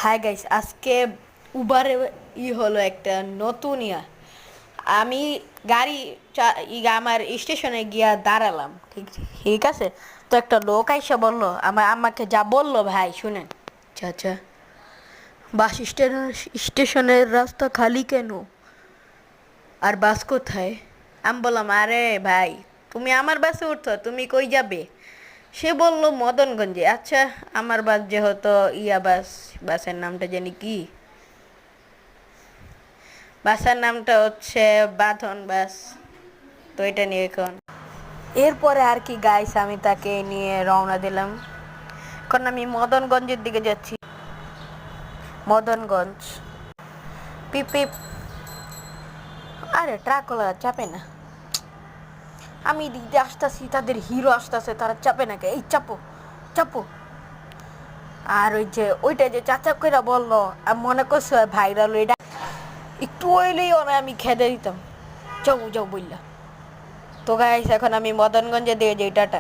Hi guys, আজকে উবারে হলো একটা নতুন আমি গাড়ি আমার স্টেশনে গিয়া দাঁড়ালাম। ঠিক ঠিক আছে। তো একটা লোক আইসা বললো, আমাকে যা বললো ভাই শুনেন। চাচা, স্টেশনের রাস্তা খালি কেন? আর বাস কোথায়? আমি বললাম, আরে ভাই, তুমি আমার বাসে উঠছো, তুমি কই যাবে? সে বলল মদনগঞ্জে। আচ্ছা, আমার বাস যেহেতু বাস, বাসের নামটা জানি কি, বাসের নামটা হচ্ছে বাঁধন বাস। তো এটা নিয়ে এখন এরপরে আর কি গাইস, আমি তাকে নিয়ে রওনা দিলাম। এখন আমি মদনগঞ্জের দিকে যাচ্ছি। মদনগঞ্জ। পিপ পিপ। আরে ট্রাকওয়ালা চাপে না। আমি দিতে আসতেছি, তাদের হিরো আসতেছে, তারা চাপে না কে? এই চাপো, চাপো। আর ওই যে ওইটা যে চাচা কইরা বললো, আমি মনে করছি ভাইরাল এটা, একটু হইলেই ওরা আমি খেদে দিতাম। যাও যাও বললা। তো গাইস, এখন আমি মদনগঞ্জে দিয়ে যাই। টাটা।